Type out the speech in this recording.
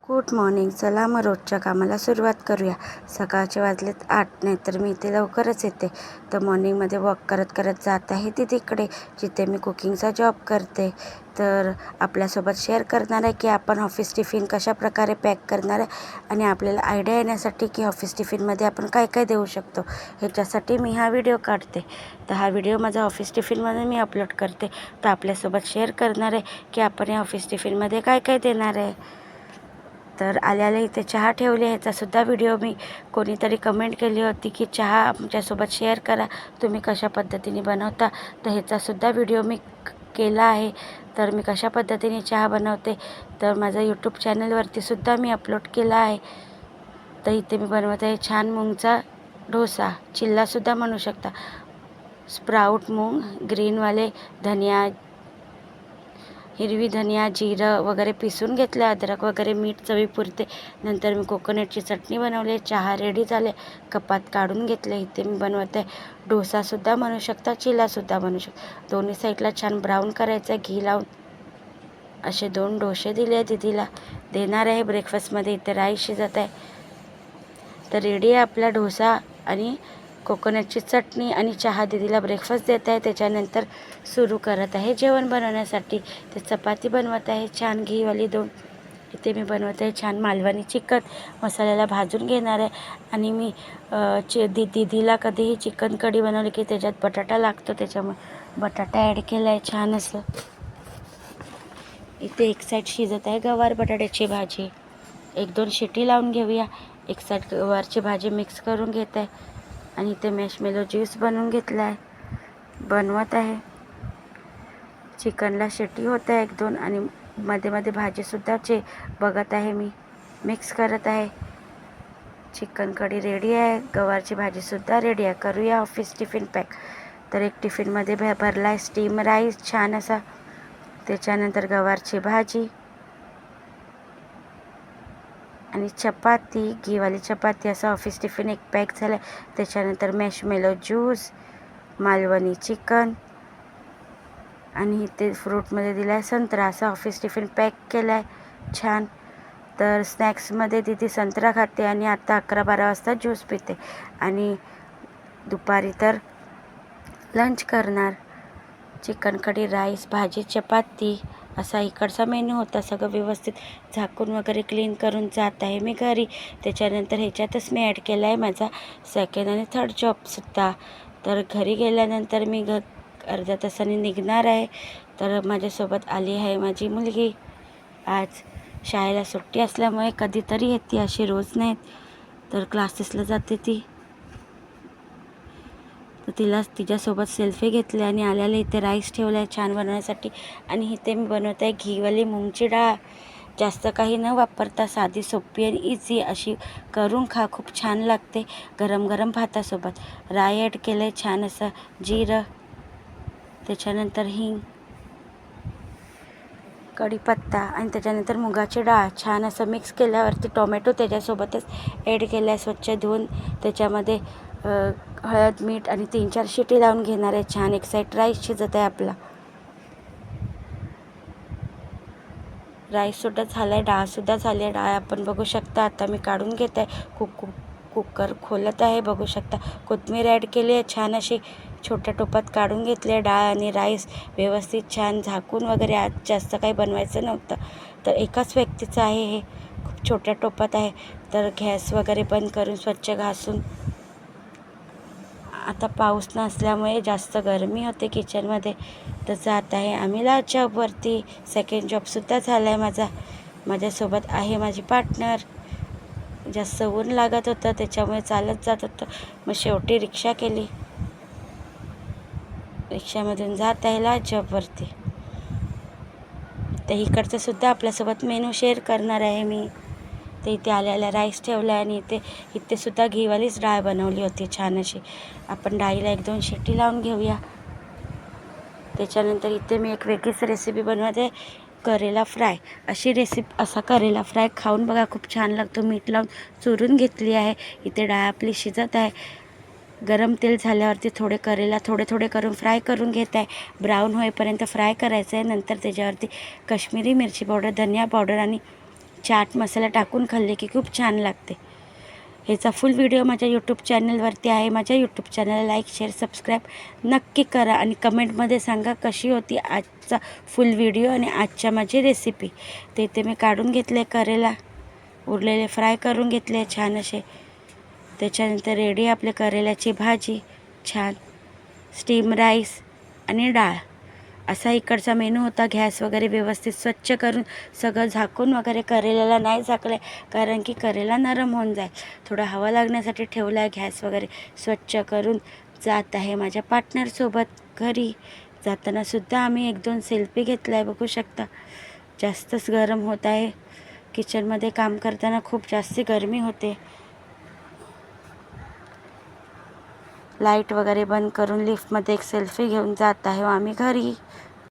Good morning. चला मग रोजच्या कामाला सुरुवात करूया. सकाळचे वाजलेत 8, नाही तर मी इथे लवकरच येते. तर मॉर्निंगमध्ये वॉक करत करत जात आहे तिकडे जिथे मी कुकिंगचा जॉब करते. तर आपल्यासोबत शेअर करणार आहे की आपण ऑफिस टिफिन कशाप्रकारे पॅक करणार आहे आणि आपल्याला आयडिया येण्यासाठी की ऑफिस टिफिनमध्ये आपण काय काय देऊ शकतो, ह्याच्यासाठी मी हा व्हिडिओ काढते. तर हा व्हिडिओ माझा ऑफिस टिफिनमध्ये मी अपलोड करते. तर आपल्यासोबत शेअर करणार आहे की आपण या ऑफिस टिफिनमध्ये काय काय देणार आहे. तर आल्याला इथे चहा ठेवले, ह्याचासुद्धा व्हिडिओ मी कोणीतरी कमेंट केली होती की चहा आमच्यासोबत शेअर करा, तुम्ही कशा पद्धतीने बनवता. तर ह्याचासुद्धा व्हिडिओ मी केला आहे. तर मी कशा पद्धतीने चहा बनवते तर माझ्या यूट्यूब चॅनलवरतीसुद्धा मी अपलोड केला आहे. तर इथे मी बनवत आहे छान मूगचा डोसा, चिल्लासुद्धा म्हणू शकता. स्प्राऊट मूग, ग्रीनवाले धनिया, हिरवी धनिया, जिरं वगैरे पिसून घेतलं, अद्रक वगैरे, मीठ चवीपुरते. नंतर मी कोकोनटची चटणी बनवली. चहा रेडी झाले, कपात काढून घेतले. इथे मी बनवत आहे डोसासुद्धा म्हणू शकता, चिल्लासुद्धा म्हणू शकता. दोन्ही साईडला छान ब्राऊन करायचं आहे घी लावून. असे 2 डोसे दिले दीदीला, देणार आहे ब्रेकफास्टमध्ये. इथे राईस शिजत आहे. तर रेडी आहे आपला डोसा आणि कोकोनटची चटणी आणि चहा. दीदीला ब्रेकफास्ट देत आहे. त्याच्यानंतर सुरू करत आहे जेवण बनवण्यासाठी. ते चपाती बनवत आहे छान घीवाली 2. इथे मी बनवत आहे छान मालवणी चिकन. मसाल्याला भाजून घेणार आहे. आणि मी दीदीला कधीही चिकन कढी बनवली की त्याच्यात बटाटा लागतो, त्याच्यामुळे बटाटा ॲड केला आहे छान असं. इथे एक साईड शिजत आहे गवार बटाट्याची भाजी. 1-2 शिटी लावून घेऊया. एक साईड गवारची भाजी मिक्स करून घेत आहे. आणि इथे मॅशमेलो ज्यूस बनवून घेतला आहे, बनवत आहे. चिकनला शिटी होत आहे 1-2 आणि मध्ये मध्ये भाजीसुद्धा बघत आहे मी, मिक्स करत आहे. चिकन कढी रेडी आहे, गवारची भाजीसुद्धा रेडी आहे. करूया ऑफिस टिफिन पॅक. तर एक टिफिनमध्ये भरला आहे स्टीम राईस छान असा. त्याच्यानंतर गवारची भाजी आणि चपाती, घीवाली चपाती, असा ऑफिस टिफिन एक पॅक झाला आहे. त्याच्यानंतर मॅशमेलो ज्यूस, मालवणी चिकन आणि इथे फ्रूटमध्ये दिला आहे संत्रा. असा ऑफिस टिफिन पॅक केला आहे छान. तर स्नॅक्समध्ये दीदी संत्रा खाते आणि आता 11-12 वाजता ज्यूस पिते. आणि दुपारी तर लंच करणार. चिकन कढी, राईस, भाजी, चपाती असा इकडचा मेनू होता. सगळं व्यवस्थित झाकून वगैरे क्लीन करून जात आहे मी घरी. त्याच्यानंतर ह्याच्यातच मी ॲड केला आहे माझा 2nd आणि 3rd जॉबसुद्धा. तर घरी गेल्यानंतर मी अर्ध्या तासाने निघणार आहे. तर माझ्यासोबत आली आहे माझी मुलगी. आज शाळेला सुट्टी असल्यामुळे कधीतरी येते, अशी रोज नाहीत. तर क्लासेसला जाते ती. तर तिच्यासोबत सेल्फी घेतली आणि आल्याला इथे राईस ठेवला आहे छान बनवण्यासाठी. आणि इथे मी बनवत आहे घीवाली मूगची डाळ. जास्त काही न वापरता साधी, सोपी आणि इझी अशी करून खा, खूप छान लागते गरम गरम भातासोबत. राई ॲड केलं आहे छान असं, जिरं, त्याच्यानंतर हिंग, कढीपत्ता आणि त्याच्यानंतर मुगाची डाळ छान असं मिक्स केल्यावरती टोमॅटो त्याच्यासोबतच ॲड केला आहे स्वच्छ धुवून. त्याच्यामध्ये हळद, मीठ आणि 3-4 शिटी लावून घेणार आहे छान. एक साईड राईस शिजत आहे आपला. राईससुद्धा झाला आहे, डाळसुद्धा झाली आहे. डाळ आपण बघू शकता. आता मी काढून घेत आहे. कुकर खोलत आहे, बघू शकता. कोथिंबीर ॲड केली आहे छान अशी. छोट्या टोपात काढून घेतले डाळ आणि राईस व्यवस्थित छान झाकून वगैरे. आज जास्त काही बनवायचं नव्हतं, तर एकाच व्यक्तीचं आहे हे, खूप छोट्या टोपात आहे. तर गॅस वगैरे बंद करून स्वच्छ घासून. आता पाऊस नसल्यामुळे जास्त गरमी होते किचनमध्ये. तर जात आहे आम्ही जॉबवरती. 2nd जॉबसुद्धा झाला आहे माझा. माझ्यासोबत आहे माझी पार्टनर. जास्त ऊन लागत होतं त्याच्यामुळे चालत जात होतं. मग शेवटी रिक्षा केली. रिक्षामधून जात आहे जॉबवरती. तर इकडचंसुद्धा आपल्यासोबत मेनू शेअर करणार आहे मी. तर इथे आल्याला राईस ठेवला आहे आणि इथेसुद्धा घीवालीच डाळ बनवली होती छान अशी. आपण डाळीला 1-2 शिटी लावून घेऊया. त्याच्यानंतर इथे मी एक वेगळीच रेसिपी बनवते, करेला फ्राय. असा करेला फ्राय खाऊन बघा, खूप छान लागतो. मीठ लावून चुरून घेतली आहे. इथे डाळ आपली शिजत आहे. गरम तेल झाल्यावरती करेला थोडे करून फ्राय करून घेत आहे. ब्राऊन होईपर्यंत फ्राय करायचं आहे. नंतर त्याच्यावरती काश्मीरी मिरची पावडर, धनिया पावडर आणि चाट मसाला टाकून खाल्ले की खूप छान लागते. ह्याचा फुल व्हिडिओ माझ्या यूट्यूब चॅनलवरती आहे. माझ्या यूट्यूब चॅनलला लाईक शेअर सबस्क्राईब नक्की करा आणि कमेंटमध्ये सांगा कशी होती आजचा फुल व्हिडिओ आणि आजच्या माझी रेसिपी. ते मी काढून घेतले, करेला उरलेले फ्राय करून घेतले छान असे. त्याच्यानंतर रेडी आपले करेल्याची भाजी, छान स्टीम राईस आणि डाळ. असा इकडचा मेनू होता. गॅस वगैरे व्यवस्थित स्वच्छ करून सगळं झाकून वगैरे करेल्याला नाही झाकलं कारण की करेला नरम होऊन जाईल. थोडं हवा लागण्यासाठी ठेवला आहे. गॅस वगैरे स्वच्छ करून जात आहे माझ्या पार्टनरसोबत घरी. जातानासुद्धा आम्ही 1-2 सेल्फी घेतला आहे, बघू शकता. जास्तच गरम होत आहे. किचनमध्ये काम करताना खूप जास्ती गरमी होते. लाईट वगैरे बंद करून लिफ्टमध्ये एक सेल्फी घेऊन जात आहे आम्ही घरी.